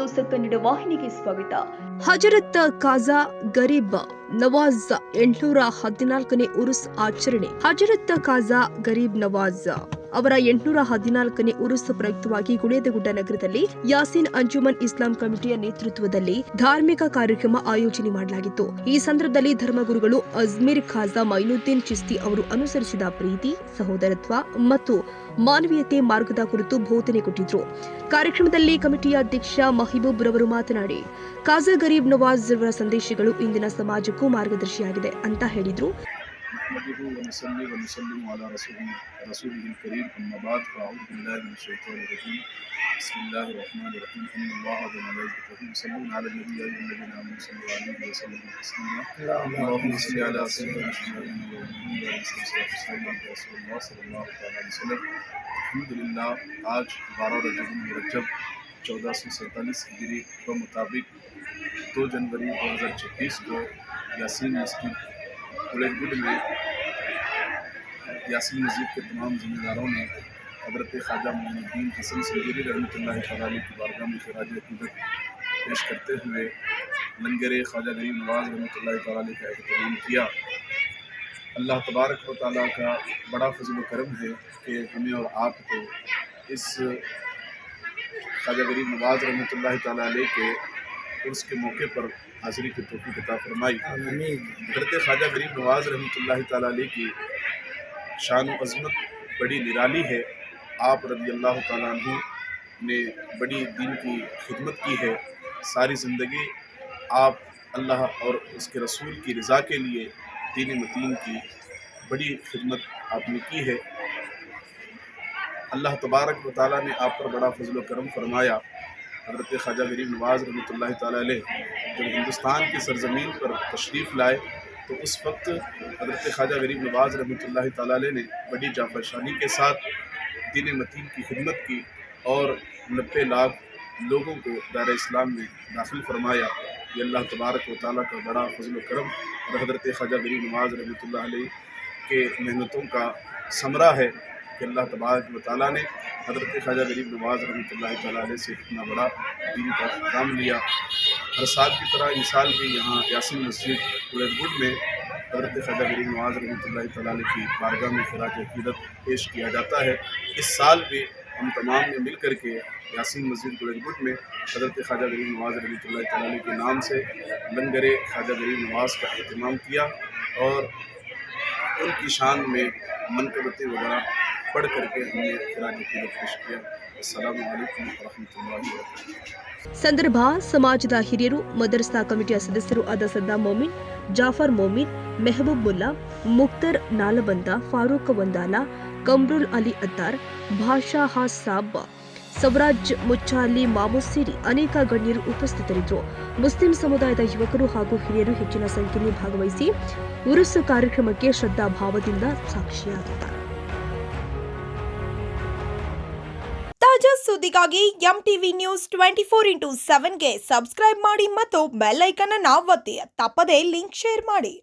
News Kannada ವಾಹಿನಿಗೆ ಸ್ವಾಗತ. ಹಜರತ್ ಖಾಜಾ ಗರೀಬ್ ನವಾಜ್ 814ನೇ ಉರುಸ್ ಆಚರಣೆ. ಹಜರತ್ ಖಾಜಾ ಗರೀಬ್ ನವಾಜ್ ಅವರ 814ನೇ ಉರುಸ್ ಪ್ರಯುಕ್ತವಾಗಿ ಗುಳೇದಗುಡ್ಡ ನಗರದಲ್ಲಿ ಯಾಸೀನ್ ಅಂಜುಮನ್ ಇಸ್ಲಾಂ ಕಮಿಟಿಯ ನೇತೃತ್ವದಲ್ಲಿ ಧಾರ್ಮಿಕ ಕಾರ್ಯಕ್ರಮ ಆಯೋಜನೆ ಮಾಡಲಾಗಿತ್ತು. ಈ ಸಂದರ್ಭದಲ್ಲಿ ಧರ್ಮಗುರುಗಳು ಅಜ್ಮೀರ್ ಖಾಜಾ ಮೈನುದ್ದೀನ್ ಚಿಸ್ತಿ ಅವರು ಅನುಸರಿಸಿದ ಪ್ರೀತಿ, ಸಹೋದರತ್ವ ಮತ್ತು ಮಾನವೀಯತೆ ಮಾರ್ಗದ ಕುರಿತು ಬೋಧನೆ ಕೊಟ್ಟಿದ್ರು. ಕಾರ್ಯಕ್ರಮದಲ್ಲಿ ಕಮಿಟಿಯ ಅಧ್ಯಕ್ಷ ಮಹಿಬೂಬ್ ರವರು ಮಾತನಾಡಿ, ಖಾಜಾ ಗರೀಬ್ ನವಾಜ್ ಅವರ ಸಂದೇಶಗಳು ಇಂದಿನ ಸಮಾಜಕ್ಕೂ ಮಾರ್ಗದರ್ಶಿಯಾಗಿದೆ ಅಂತ ಹೇಳಿದ್ರು. अल्हम्दुलिल्लाह आज 12 रजब 1447 हिजरी के मुताबिक 2 जनवरी 2026 को यासीन मस्जिद गुलेगुड में यासीन मस्जिद के तमाम जिम्मेदारों ने हज़रत ख्वाजा मोइनुद्दीन हसन संजीरी रहमतुल्लाहि तआला की बारगाह में खिराज अक़ीदत पेश करते हुए लंगर ख्वाजा गरीब नवाज रहमतुल्लाहि तआला का एहतराम किया। अल्लाह तबारक व तआला का बड़ा फजल करम है कि हमें और आपको इस ख्वाजा गरीब नवाज रहमतुल्लाहि तआला के उर्स के मौके पर हाज़िरी की तौफ़ीक़ अता फरमाई। हज़रत ख्वाजा गरीब नवाज रहमतुल्लाहि तआला की शान व अज़मत बड़ी निराली है। आप रज़ी अल्लाह तआला अन्हु ने बड़ी दीन की खिदमत की है। सारी ज़िंदगी आप अल्लाह और उसके रसूल की रज़ा के लिए दीन मतीन की बड़ी खिदमत आपने की है। अल्लाह तबारक व तआला ने आप पर बड़ा फजल करम फरमाया। हज़रत ख्वाजा गरीब नवाज रहमतुल्लाहि तआला अलैह जब हिंदुस्तान की सरज़मीन पर तशरीफ़ लाए तो उस वक्त हज़रत ख्वाजा गरीब नवाज रहमतुल्लाहि तआला अलैह ने बड़ी जाफरशानी के साथ दीन मतीन की खिदमत की और 90 लाख लोगों को दार इस्लाम में दाखिल फरमाया। ये अल्लाह तबारक व तआला का बड़ा फजल करम और हज़रत ख्वाजा गरीब नवाज रहमतुल्लाहि अलैह के मेहनतों का समरा है कि अल्लाह तबारक व तआला ने हज़रत ख्वाजा गरीब नवाज रहमतुल्लाहि तआला अलैह से इतना बड़ा दीन का काम लिया। हर साल की तरह इस साल भी यहाँ यासीन मस्जिद गुलेगुड में हज़रत ख्वाजा गरीब नवाज रहमतुल्लाहि तआला की बारगाह में खिराज अक़ीदत पेश किया जाता है। इस साल भी हम तमाम ने मिल कर के यासीन मस्जिद गुलेगुड में हज़रत ख्वाजा गरीब नवाज रहमतुल्लाहि तआला के नाम से लंगर ख्वाजा गरीब नवाज का अहतमाम किया और उनकी शान में मनक़बतें वगैरह पढ़ करके हमने खिराज अक़ीदत पेश किया। अस्सलामु अलैकुम व रहमतुल्लाहि व बरकातुहू। ಸಂದರ್ಭ ಸಮಾಜದ ಹಿರಿಯರು, ಮದರಸಾ ಕಮಿಟಿಯ ಸದಸ್ಯರು ಆದ ಸದ್ದಾಂ ಮೊಮಿನ್, ಜಾಫರ್ ಮೊಮಿನ್, ಮೆಹಬೂಬ್ ಮುಲ್ಲಾ, ಮುಖ್ತರ್ ನಾಲಬಂದ, ಫಾರೂಕ್ ವಂದಾಲ, ಕಮ್ರುಲ್ ಅಲಿ ಅತ್ತಾರ್, ಭಾಷಾ ಸಾಬ್, ಸವರಾಜ್ ಮುಚ್ಚಾಲಿ ಮಾಮೂದ್ ಸೇರಿ ಅನೇಕ ಗಣ್ಯರು ಉಪಸ್ಥಿತರಿದ್ದರು. ಮುಸ್ಲಿಂ ಸಮುದಾಯದ ಯುವಕರು ಹಾಗೂ ಹಿರಿಯರು ಹೆಚ್ಚಿನ ಸಂಖ್ಯೆಯಲ್ಲಿ ಭಾಗವಹಿಸಿ ಉರುಸ್ ಕಾರ್ಯಕ್ರಮಕ್ಕೆ ಶ್ರದ್ಧಾಭಾವದಿಂದ ಸಾಕ್ಷಿಯಾಗಿದ್ದಾರೆ. ತಾಜಾ ಸುದ್ದಿಗಾಗಿ ಎಂಟಿವಿ ನ್ಯೂಸ್ 24x7ಗೆ ಸಬ್ಸ್ಕ್ರೈಬ್ ಮಾಡಿ ಮತ್ತು ಬೆಲ್ ಐಕಾನ್ ಅನ್ನು ಒತ್ತಿ. ತಪ್ಪದೇ ಲಿಂಕ್ ಶೇರ್ ಮಾಡಿ.